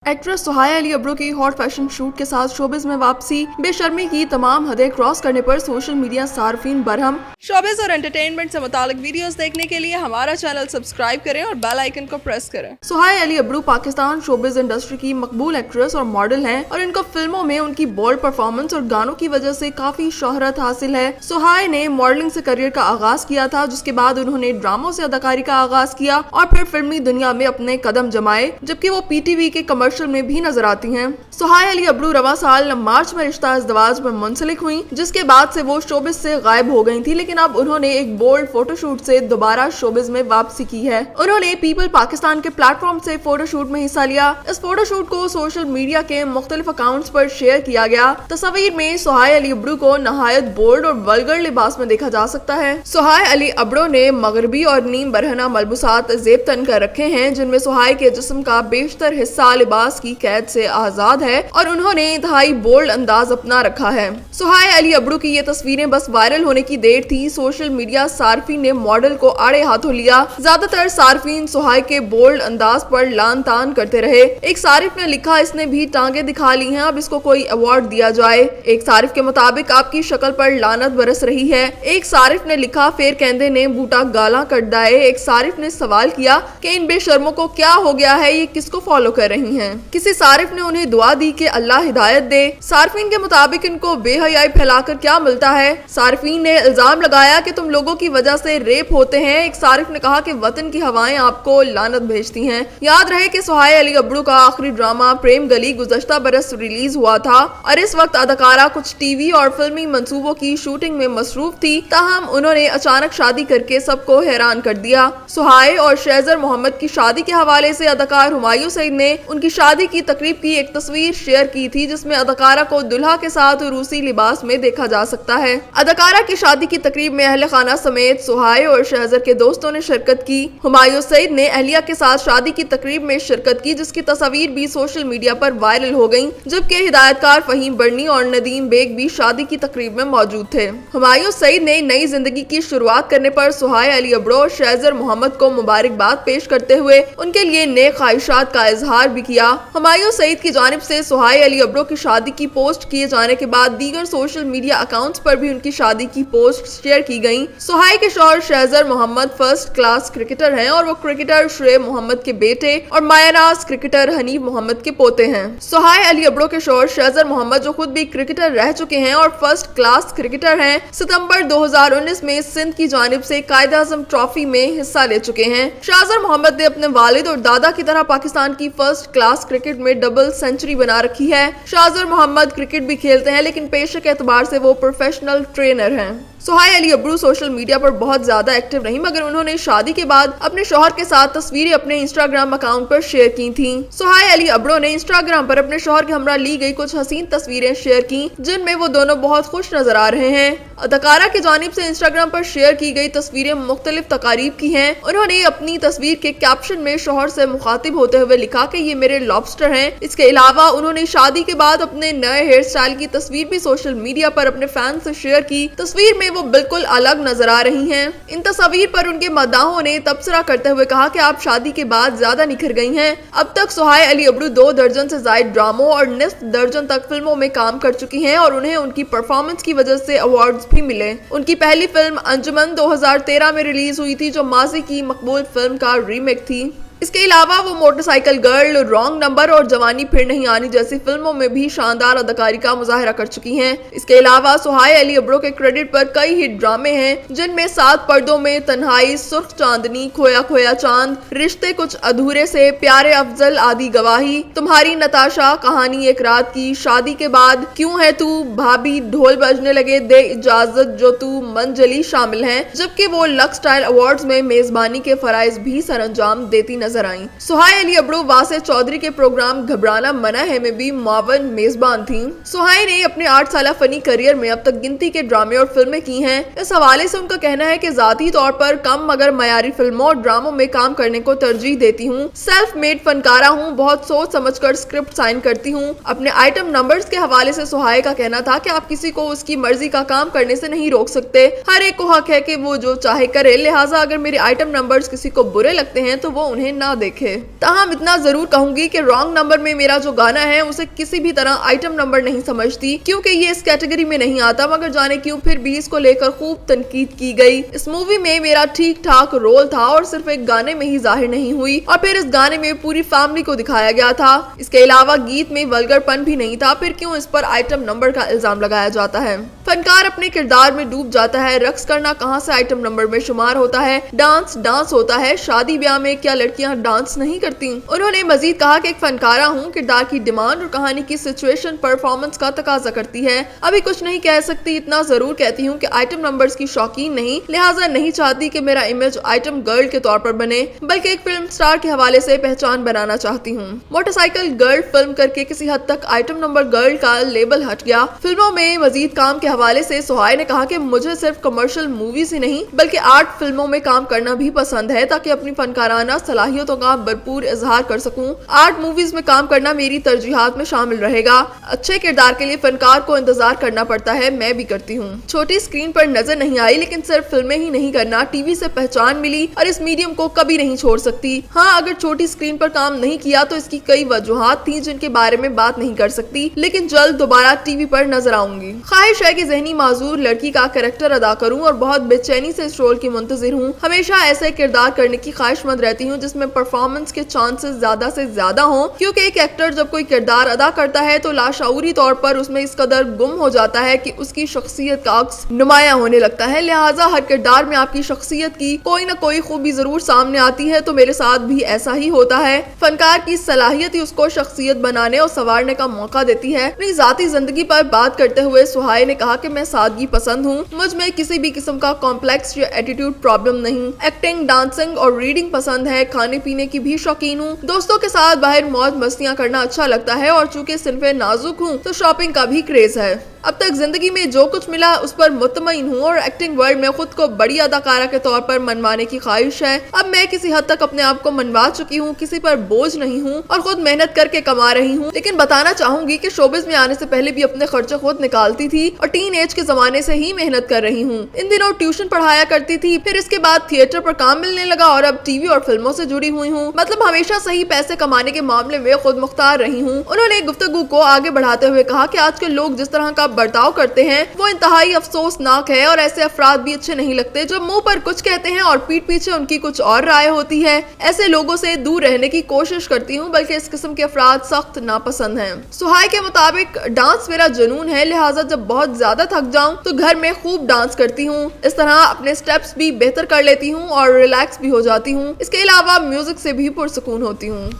Actress सुहाया Ali अब्रो की hot fashion shoot के साथ शोबिज में वापसी, बेशर्मी की तमाम हदें क्रॉस करने पर सोशल मीडिया सार्फिन बरहम। शोबिज और एंटरटेनमेंट से मुतालिक वीडियोस देखने के लिए हमारा चैनल सब्सक्राइब करें और बेल आइकन को प्रेस करें। सुहाया अली अब्रो पाकिस्तान शोबिज इंडस्ट्री की मकबूल एक्ट्रेस और मॉडल हैं और इनको फिल्मों में उनकी बोल्ड परफॉर्मेंस और गानों की वजह से काफी शोहरत हासिल है। सुहाया ने मॉडलिंग से करियर का आगाज किया था, जिसके बाद उन्होंने ड्रामों से अदाकारी का आगाज किया और फिर फिल्मी दुनिया में अपने कदम जमाए, जबकि वो पीटीवी के कमर्शियल में भी नजर आती हैं। सुहाया अली अब्रो रवा साल मार्च में रिश्ता इज़्दिवाज में मुंसलिक हुई, जिसके बाद से वो शोबिज से गायब हो गई थी, लेकिन अब उन्होंने एक बोल्ड फोटोशूट से दोबारा शोबिज में वापसी की है। उन्होंने पीपल पाकिस्तान के प्लेटफॉर्म से फोटोशूट में हिस्सा लिया। इस फोटोशूट को सोशल मीडिया के मुख्तलिफ अकाउंट्स पर शेयर किया गया। तस्वीर में सुहाया अली अब्रो को नहायत बोल्ड और वल्गर लिबास में देखा जा सकता है। सुहाया अली अब्रो ने मगरबी और नीम बरहना मलबूसात जेब तन कर रखे हैं, जिनमें सुहाया के जिस्म का बेशतर हिस्सा लिबास की कैद से आजाद है और उन्होंने इंतहाई बोल्ड अंदाज अपना रखा है। सुहाया अली अब्रो की ये तस्वीरें बस वायरल होने की देर थी। सोशल मीडिया सार्फिन ने मॉडल को आड़े हाथों लिया। ज्यादातर सार्फिन सुहाया के बोल्ड अंदाज पर लान तान करते रहे। एक सारिफ ने लिखा, इसने भी टांगे दिखा ली हैं, अब इसको कोई अवार्ड दिया जाए। एक सारिफ के मुताबिक आपकी शक्ल पर लानत बरस रही है। एक सारिफ ने लिखा, फिर कहंदे ने बूटा गाला कट दाए। एक सारिफ ने सवाल किया कि इन बेशर्मों को क्या हो गया है, ये किसको फॉलो कर रही हैं। किसी सारिफ ने उन्हें दुआ दी कि अल्लाह हिदायत दे। सार्फिन के मुताबिक इनको बेहयाई फैलाकर क्या मिलता है। सार्फिन ने इल्जाम लगाया कि तुम लोगों की वजह से रेप होते हैं। एक सारिफ ने कहा कि वतन की हवाएं आपको लानत भेजती हैं। याद रहे कि सुहाया अली अब्रो का आखिरी ड्रामा प्रेम गली गुज़श्ता बरस रिलीज हुआ था और इस वक्त अदाकारा कुछ टीवी और फिल्मी मंसूबों की शूटिंग में मसरूफ थी। ताहम उन्होंने अचानक शादी करके सबको हैरान कर दिया। सुहाया और शहजर मोहम्मद की शादी के हवाले से अदाकार हुमायूं सईद ने उनकी शादी की तकरीब की एक तस्वीर शेयर की थी, जिसमें अदाकारा को दुल्हा के साथ रूसी लिबास में देखा जा सकता है। अदाकारा की शादी की तकरीब में अहले खाना समेत सुहाया और शहजर के दोस्तों ने शिरकत की। हुमायूं सईद ने अहलिया के साथ शादी की तकरीब में शिरकत की, जिसकी तस्वीर भी सोशल मीडिया पर वायरल हो गई, जबकि हिदायतकार फहीम बर्नी और नदीम बेग भी शादी की तकरीब में मौजूद थे। हुमायूं सईद ने नई जिंदगी की शुरुआत करने पर सुहाया अली अब्रो और शहजर मोहम्मद को मुबारकबाद पेश करते हुए उनके लिए नेक ख्वाहिशात का इजहार भी किया। हुमायूं सईद की जानिब से सुहाया अली अब्रो की शादी की पोस्ट किए जाने के बाद दीगर सोशल मीडिया अकाउंट्स पर भी उनकी शादी की पोस्ट शेयर की गई। सुहाया के शौहर Shahzar Mohammad first class cricketer हैं और वो क्रिकेटर शुएब मोहम्मद के बेटे और मायानाज क्रिकेटर हनीफ मोहम्मद के पोते हैं। सुहाया अली अब्रो के शौहर शहजर मोहम्मद, जो खुद भी क्रिकेटर रह चुके हैं और फर्स्ट क्लास क्रिकेटर हैं, सितंबर 2019 में सिंध की जानिब से कायद-ए-आज़म ट्रॉफी में हिस्सा ले चुके हैं। शहजर मोहम्मद ने अपने वालिद और दादा की तरह पाकिस्तान की फर्स्ट क्लास क्रिकेट में डबल सेंचुरी बना रखी है। शहजर मोहम्मद क्रिकेट भी खेलते हैं, लेकिन पेशे के एतबार से वो प्रोफेशनल ट्रेनर हैं। सुहाया अली अब्रो सोशल मीडिया पर बहुत ज्यादा एक्टिव नहीं, मगर उन्होंने शादी के बाद अपने शौहर के साथ तस्वीरें अपने इंस्टाग्राम अकाउंट पर शेयर की थी। सुहाया अली अब्रो ने इंस्टाग्राम पर अपने शौहर के हमरा ली गई कुछ हसीन तस्वीरें शेयर की, जिनमें वो दोनों बहुत खुश नजर आ रहे हैं। अदाकारा की जानिब से इंस्टाग्राम पर शेयर की गई तस्वीरें मुख्तलिफ तकारीब की हैं। उन्होंने अपनी तस्वीर के कैप्शन में शौहर से मुखातिब होते हुए लिखा कि ये मेरे लॉबस्टर हैं। इसके अलावा उन्होंने शादी के बाद अपने नए हेयर स्टाइल की तस्वीर भी सोशल मीडिया पर अपने फैन से शेयर की। तस्वीर में वो बिल्कुल अलग नजर आ रही हैं। इन तस्वीर पर उनके मदाहों ने तबसरा करते हुए कहा कि आप शादी के बाद ज्यादा निखर गई हैं। अब तक सुहाया अली अब्रो 2 दर्जन से ज्यादा ड्रामों और निस्फ दर्जन तक फिल्मों में काम कर चुकी हैं और उन्हें उनकी परफॉर्मेंस की वजह से अवार्ड्स भी मिले। उनकी पहली फिल्म अंजुमन 2013 में रिलीज हुई थी, जो माजी की मकबूल फिल्म का रीमेक थी। इसके अलावा वो मोटरसाइकिल गर्ल, रॉन्ग नंबर और जवानी फिर नहीं आनी जैसी फिल्मों में भी शानदार अदाकारी का मुजाहरा कर चुकी हैं। इसके अलावा सुहाया अली अब्रो के क्रेडिट पर कई हिट ड्रामे हैं, जिनमें 7 पर्दों में तन्हाई, सुर्ख चांदनी, खोया खोया चांद, रिश्ते कुछ अधूरे से, प्यारे अफजल, आदि गवाही, तुम्हारी नताशा, कहानी एक रात की, शादी के बाद, क्यों है तू, भाभी, ढोल बजने लगे, दे इजाजत जो तू, मंजली शामिल हैं, जबकि वो लक्स स्टाइल अवार्ड्स में मेजबानी के फराइज भी सरअंजाम देती नजर आई। सुहाया अली अब्रो वासे चौधरी के प्रोग्राम घबराना मना है में भी मावन मेजबान थी। सुहाया ने अपने 8 साल फनी करियर में अब तक गिनती के ड्रामे और फिल्में की हैं। इस हवाले से उनका कहना है कि जाती तौर पर कम मगर मयारी फिल्मों और ड्रामों में काम करने को तरजीह देती हूँ। सेल्फ मेड फनकारा हूँ, बहुत सोच समझकर स्क्रिप्ट साइन करती हूँ। अपने आइटम नंबर्स के हवाले से सुहाया का कहना था कि आप किसी को उसकी मर्जी का काम करने से नहीं रोक सकते, हर एक को हक है कि वो जो चाहे करे, लिहाजा अगर मेरे आइटम नंबर्स किसी को बुरे लगते हैं तो वो उन्हें ना देखे। ताहम इतना जरूर कहूंगी कि रॉन्ग नंबर में मेरा जो गाना है उसे किसी भी तरह आइटम नंबर नहीं समझती, क्योंकि ये इस कैटेगरी में नहीं आता, मगर जाने क्यों फिर भी इसको लेकर खूब तनकीद की गई। इस मूवी में मेरा ठीक ठाक रोल था और सिर्फ एक गाने में ही जाहिर नहीं हुई, और फिर इस गाने में पूरी फैमिली को दिखाया गया था। इसके अलावा गीत में वल्गरपन भी नहीं था, फिर क्यों इस पर आइटम नंबर का इल्जाम लगाया जाता है। फनकार अपने किरदार में डूब जाता है। रक्स करना कहाँ से आइटम नंबर में शुमार होता है। डांस डांस होता है, शादी ब्याह में क्या लड़कियां डांस नहीं करती। उन्होंने मजीद कहा कि एक फनकारा हूँ, किरदार की डिमांड और कहानी की सिचुएशन परफॉर्मेंस का तकाजा करती है। अभी कुछ नहीं कह सकती, इतना जरूर कहती हूँ कि आइटम नंबर्स की शौकीन नहीं, लिहाजा नहीं चाहती कि मेरा इमेज आइटम गर्ल के तौर पर बने, बल्कि एक फिल्म स्टार के हवाले से पहचान बनाना चाहती हूँ। मोटरसाइकिल गर्ल फिल्म करके किसी हद तक आइटम नंबर गर्ल का लेबल हट गया। फिल्मों में मजीद काम के हवाले से सुहाय ने कहा कि मुझे सिर्फ कमर्शियल मूवीज ही नहीं बल्कि आर्ट फिल्मों में काम करना भी पसंद है, ताकि अपनी फनकाराना सलाहियतों का भरपूर इजहार कर सकूं। आर्ट मूवीज में काम करना मेरी तरजीहात में शामिल रहेगा। अच्छे किरदार के लिए फनकार को इंतजार करना पड़ता है, मैं भी करती हूँ। छोटी स्क्रीन पर नजर नहीं आई, लेकिन सिर्फ फिल्में ही नहीं करना, टीवी से पहचान मिली और इस मीडियम को कभी नहीं छोड़ सकती। हाँ, अगर छोटी स्क्रीन पर काम नहीं किया तो इसकी कई वजूहात थी जिनके बारे में बात नहीं कर सकती, लेकिन जल्द दोबारा टीवी पर नजर आऊंगी। ख्वाहिश है कि जहनी माजूर लड़की का कैरेक्टर अदा करूं और बहुत बेचैनी से इस रोल की मुंतजिर हूं। हमेशा ऐसे किरदार करने की ख्वाहिशमंद रहती हूं जिसमें परफॉर्मेंस के चांसेस ज्यादा से ज्यादा हों, क्योंकि एक एक्टर जब कोई किरदार अदा करता है तो लाशऊरी तौर पर उसमें इस कदर गुम हो जाता है कि उसकी शख्सियत का अक्स नुमाया होने लगता है। लिहाजा हर किरदार में आपकी शख्सियत की कोई न कोई खूबी जरूर सामने आती है, तो मेरे साथ भी ऐसा ही होता है। फनकार की सलाहियत ही उसको शख्सियत बनाने और संवारने का मौका देती है। अपनी जाती जिंदगी पर बात करते हुए सुहाय ने कहा कि मैं सादगी पसंद हूँ, मुझ में किसी भी किस्म का कॉम्प्लेक्स या एटीट्यूड प्रॉब्लम नहीं। एक्टिंग, डांसिंग और रीडिंग पसंद है, खाने पीने की भी शौकीन हूँ। दोस्तों के साथ बाहर मौज मस्तियाँ करना अच्छा लगता है, और चूंकि सिनफे नाजुक हूँ तो शॉपिंग का भी क्रेज है। अब तक जिंदगी में जो कुछ मिला उस पर मुतमईन हूँ, और एक्टिंग वर्ल्ड में खुद को बड़ी अदाकारा के तौर पर मनवाने की ख्वाहिश है। अब मैं किसी हद तक अपने आप को मनवा चुकी हूँ, किसी पर बोझ नहीं हूँ और खुद मेहनत करके कमा रही हूँ। लेकिन बताना चाहूंगी कि शोबिज में आने से पहले भी अपने खर्चे खुद निकालती थी और टीन एज के जमाने से ही मेहनत कर रही हूँ। इन दिनों ट्यूशन पढ़ाया करती थी, फिर इसके बाद थिएटर पर काम मिलने लगा और अब टीवी और फिल्मों से जुड़ी हुई हूँ। मतलब हमेशा सही पैसे कमाने के मामले में खुद मुख्तार रही हूँ। उन्होंने गुफ्तगू को आगे बढ़ाते हुए कहा कि आजकल लोग जिस तरह का बर्ताव करते हैं वो इंतहाई अफसोसनाक है, और ऐसे अफराद भी अच्छे नहीं लगते जो मुंह पर कुछ कहते हैं और पीठ पीछे उनकी कुछ और राय होती है। ऐसे लोगों से दूर रहने की कोशिश करती हूँ, बल्कि इस किस्म के अफराद सख्त नापसंद हैं। सुहाय के मुताबिक डांस मेरा जुनून है, लिहाजा जब बहुत ज्यादा थक जाऊं तो घर में खूब डांस करती हूँ। इस तरह अपने स्टेप्स भी बेहतर कर लेती हूँ और रिलैक्स भी हो जाती हूँ। इसके अलावा म्यूजिक से भी पुरसुकून होती हूँ।